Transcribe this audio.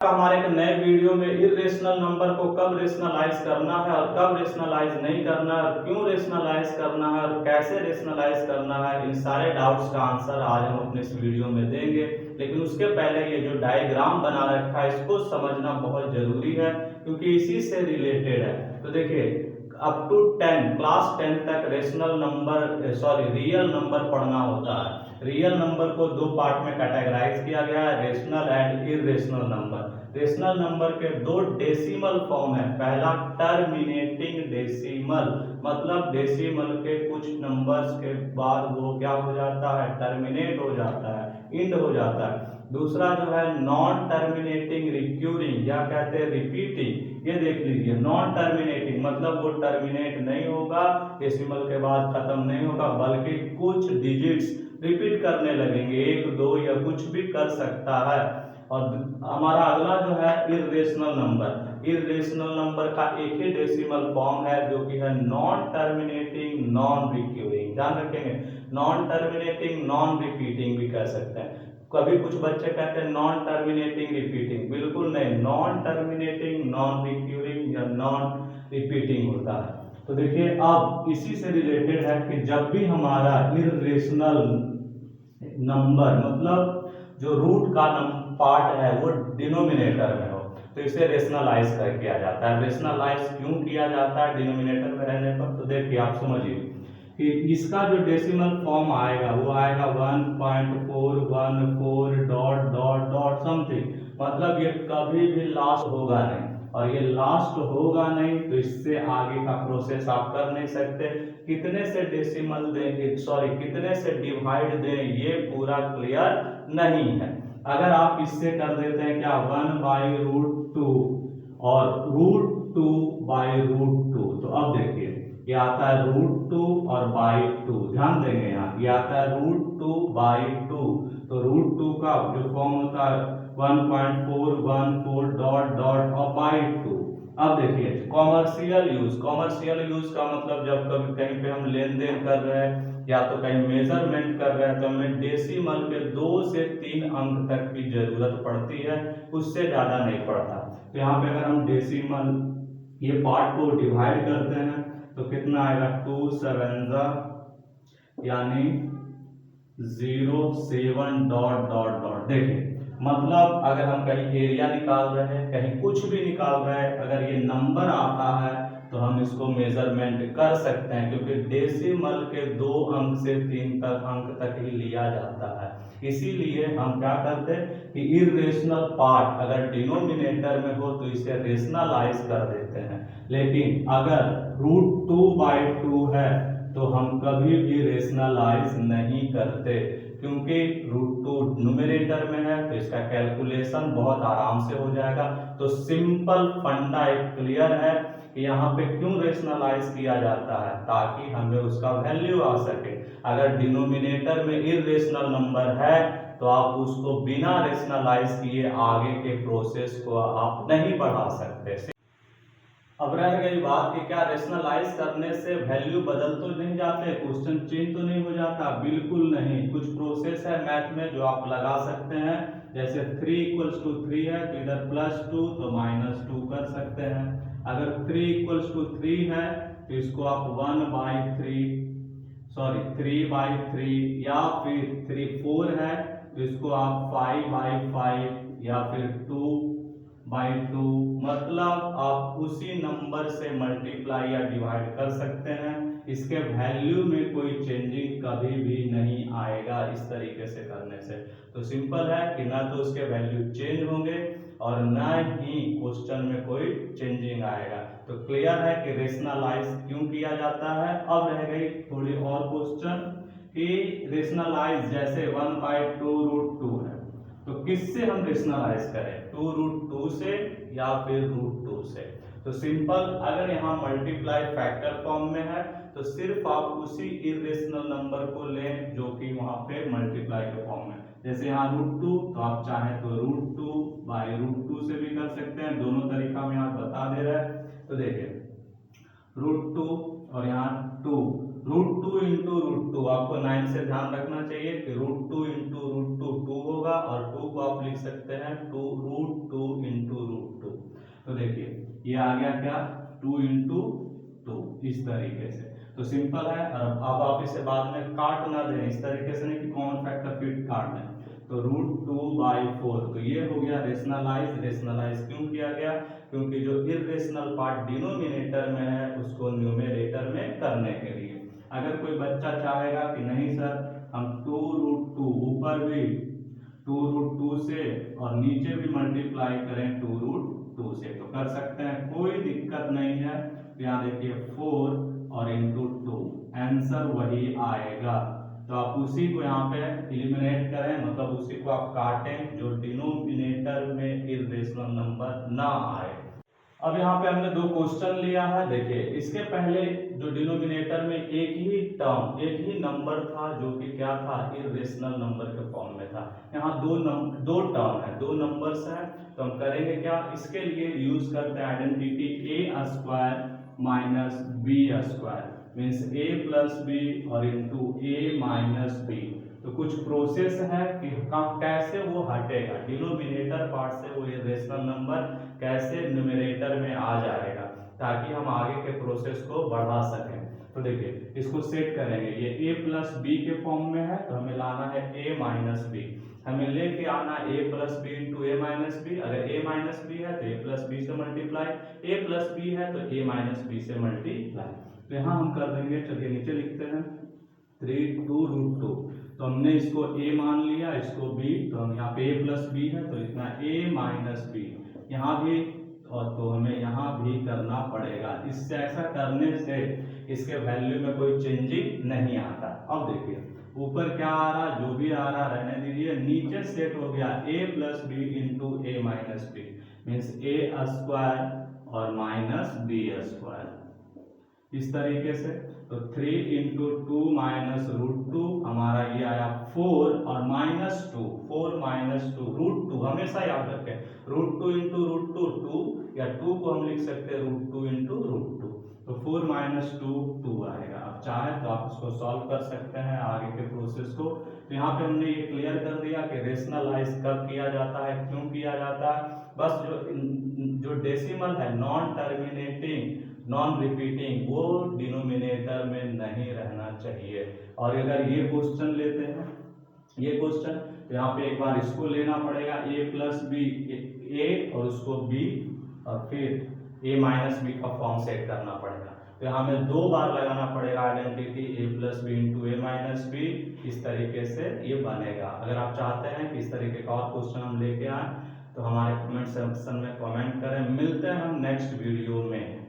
हमारे एक नए वीडियो में इर्रेशनल नंबर को कब रेशनलाइज करना है और कब रेशनलाइज नहीं करना है और क्यों रेशनलाइज करना है और कैसे रेशनलाइज करना है, इन सारे डाउट्स का आंसर आज हम अपने इस वीडियो में देंगे। लेकिन उसके पहले ये जो डायग्राम बना रखा है इसको समझना बहुत जरूरी है क्योंकि इसी से रिलेटेड है। तो देखिए अप टू 10 क्लास 10 तक रियल नंबर पढ़ना होता है। रियल नंबर को दो पार्ट में कैटेगराइज किया गया है, rational and irrational number. Rational number के दो डेसिमल फॉर्म है। पहला टर्मिनेटिंग डेसिमल, मतलब डेसिमल के कुछ नंबर्स के बाद वो क्या हो जाता है, टर्मिनेट हो जाता है, इंड हो जाता है। दूसरा जो है नॉन टर्मिनेटिंग रिक्यूरिंग या कहते हैं रिपीटिंग। ये देख लीजिए, नॉन टर्मिनेटिंग मतलब वो टर्मिनेट नहीं होगा, डेसिमल के बाद खत्म नहीं होगा, बल्कि कुछ डिजिट्स रिपीट करने लगेंगे, एक दो या कुछ भी कर सकता है। और हमारा अगला जो है इरेशनल नंबर। इरेशनल नंबर का एक ही डेसिमल फॉर्म है जो कि है नॉन टर्मिनेटिंग नॉन रिक्यूरिंग। ध्यान रखेंगे, नॉन टर्मिनेटिंग नॉन रिपीटिंग भी कह सकते हैं। कभी कुछ बच्चे कहते हैं नॉन टर्मिनेटिंग रिपीटिंग, बिल्कुल नहीं, नॉन टर्मिनेटिंग नॉन रिक्यूरिंग या नॉन रिपीटिंग होता है। तो देखिए अब इसी से रिलेटेड है कि जब भी हमारा इरेशनल नंबर मतलब जो रूट का पार्ट है वो डिनोमिनेटर में हो तो इसे रेशनलाइज कर किया जाता है। रेशनलाइज क्यों किया जाता है डिनोमिनेटर में रहने पर? तो देखिए आप समझिए कि इसका जो डेसिमल फॉर्म आएगा वो आएगा 1.414 डॉट डॉट डॉट समथिंग, मतलब ये कभी भी लास्ट होगा नहीं, और ये लास्ट होगा नहीं तो इससे आगे का प्रोसेस आप कर नहीं सकते। कितने से डेसिमल दें, कितने से डिवाइड दें, ये पूरा क्लियर नहीं है। अगर आप इससे कर देते हैं क्या 1/√2 और √2/√2, तो अब देखिए ये आता है √2 और /2, ध्यान देंगे यहाँ ये आता है √2/2, तो √2 का जो फॉर्म होता है 1.414 डॉट डॉट और /2। अब देखिए कॉमर्शियल यूज का मतलब जब कभी कहीं पे हम लेन देन कर रहे हैं या तो कहीं मेजरमेंट कर रहे हैं तो हमें डेसिमल के 2 से 3 अंक तक की जरूरत पड़ती है, उससे ज्यादा नहीं पड़ता। तो यहाँ पे अगर हम डेसिमल ये पार्ट को डिवाइड करते हैं तो कितना आएगा 2 7 यानी 07 डॉट डॉट डॉट। देखिए मतलब अगर हम कहीं एरिया निकाल रहे हैं, कहीं कुछ भी निकाल रहे हैं, अगर ये नंबर आता है तो हम इसको मेजरमेंट कर सकते हैं क्योंकि डेसिमल के 2 अंक से 3 अंक तक ही लिया जाता है। इसीलिए हम क्या करते हैं कि इरेशनल पार्ट अगर डिनोमिनेटर में हो तो इसे रेशनलाइज कर देते हैं, लेकिन अगर √2/2 है तो हम कभी भी रेशनलाइज नहीं करते क्योंकि √2 न्यूमरेटर में है तो इसका कैलकुलेशन बहुत आराम से हो जाएगा। तो सिंपल फंडा एक क्लियर है कि यहाँ पे क्यों रेशनलाइज किया जाता है, ताकि हमें उसका वैल्यू आ सके। अगर डिनोमिनेटर में इरेशनल नंबर है तो आप उसको बिना रेशनलाइज किए आगे के प्रोसेस को आप नहीं बढ़ा सकते। अब रह गई बात कि क्या रेशनलाइज करने से वैल्यू बदल तो नहीं जाते, क्वेश्चन चेंज तो नहीं हो जाता? बिल्कुल नहीं। कुछ प्रोसेस है मैथ में जो आप लगा सकते हैं, जैसे 3 = 3 है तो इधर +2 तो -2 कर सकते हैं। अगर 3 = 3 है तो इसको आप 3/3 या फिर 4 है तो इसको आप 5/5 या फिर 2/2, मतलब आप उसी नंबर से मल्टीप्लाई या डिवाइड कर सकते हैं। इसके वैल्यू में कोई चेंजिंग कभी भी नहीं आएगा इस तरीके से करने से। तो सिंपल है कि ना तो उसके वैल्यू चेंज होंगे और ना ही क्वेश्चन में कोई चेंजिंग आएगा। तो क्लियर है कि रेशनलाइज क्यों किया जाता है। अब रह गई थोड़ी और क्वेश्चन कि रेशनलाइज जैसे 1/2√2 है तो किससे हम रेशनलाइज करें, 2√2 से या फिर √2 से? तो सिंपल, अगर यहाँ मल्टीप्लाई फैक्टर फॉर्म में है तो सिर्फ आप उसी इरेशनल नंबर को लें जो कि वहां पे मल्टीप्लाई के फॉर्म में, जैसे यहाँ √2 तो आप चाहें तो √2/√2 से भी कर सकते हैं, दोनों तरीका में आप बता दे रहे हैं। तो देखिए √2 और यहाँ 2 √2 इंटू √2, आपको 9 से ध्यान रखना चाहिए कि √2 इंटू √2 2 होगा और 2 को आप लिख सकते हैं √2 इंटू √2। तो देखिए ये आ गया क्या 2 इंटू 2 इस तरीके से। तो सिंपल है। और अब आप इसे बाद में काट ना दें, इस तरीके से नहीं कि कॉमन फैक्टर फिर काट दें। तो √2/4, तो ये हो गया रेशनलाइज। रेशनलाइज क्यों किया गया? क्योंकि जो इरेशनल पार्ट डिनोमिनेटर में है उसको न्यूमेरेटर में करने के लिए। अगर कोई बच्चा चाहेगा कि नहीं सर हम 2√2 ऊपर भी 2√2 से और नीचे भी मल्टीप्लाई करें 2√2 से, तो कर सकते हैं, कोई दिक्कत नहीं है। यहाँ देखिए 4 और इंटू 2, आंसर वही आएगा। तो आप उसी को यहाँ पे एलिमिनेट करें, मतलब उसी को आप काटें जो डिनोमिनेटर में इरेशनल नंबर ना आए। अब यहाँ पे हमने दो क्वेश्चन लिया है। देखिए इसके पहले जो डिनोमिनेटर में एक ही टर्म, एक ही नंबर था जो कि क्या था, इरेशनल नंबर के फॉर्म में था। यहाँ दो टर्म है, दो नंबर्स हैं, तो हम करेंगे क्या, इसके लिए यूज करते हैं identity a² minus b², means a plus b और इंटू a माइनस बी। तो कुछ प्रोसेस है कि कैसे वो हटेगा डिनोमिनेटर पार्ट से, वो इरेशनल नंबर कैसे न्यूमरेटर में आ जाएगा, ताकि हम आगे के प्रोसेस को बढ़ा सकें। तो देखिए इसको सेट करेंगे, ये a प्लस बी के फॉर्म में है, तो हमें लाना है a माइनस बी। हमें लेके आना a plus b into a minus b. अगर a माइनस बी है तो a प्लस बी से मल्टीप्लाई, a प्लस बी है तो a माइनस बी से मल्टीप्लाई। तो यहाँ हम कर देंगे, चलिए नीचे लिखते हैं 3/2√2। तो हमने इसको a मान लिया, इसको b, तो हम यहाँ पे a प्लस बी है तो लिखना a माइनस बी, यहाँ भी, और तो हमें यहाँ भी करना पड़ेगा। इससे ऐसा करने से इसके वैल्यू में कोई चेंजिंग नहीं आता। अब देखिए ऊपर क्या आ रहा, जो भी आ रहा रहने दीजिए, नीचे सेट हो गया a plus b into a minus b, means a² और माइनस b², इस तरीके से। तो 3 इंटू 2 माइनस √2, हमारा ये आया 4 और माइनस 2, 4 माइनस 2 √2, हमेशा याद रखें √2 इंटू √2 2, या 2 को हम लिख सकते हैं √2 इंटू √2। तो 4 माइनस 2 2 आएगा। अब चाहे तो आप इसको सॉल्व कर सकते हैं आगे के प्रोसेस को। तो यहाँ पे हमने ये क्लियर कर दिया कि रेशनलाइज कब किया जाता है, क्यों किया जाता है। बस जो डेसिमल है, नॉन टर्मिनेटिंग, नॉन रिपीटिंग, वो डिनोमिनेटर में नहीं रहना चाहिए। और अगर ये क्वेश्चन लेते हैं, ये क्वेश्चन, तो यहाँ पे एक बार इसको लेना पड़ेगा a प्लस बी, a और उसको b, और फिर a माइनस बी का फॉर्म सेट करना पड़ेगा। तो यहाँ हमें दो बार लगाना पड़ेगा identity a plus b into a minus b, इस तरीके से ये बनेगा। अगर आप चाहते हैं कि इस तरीके का और क्वेश्चन हम लेके आए तो हमारे कमेंट सेक्शन में कमेंट करें। मिलते हैं हम नेक्स्ट वीडियो में।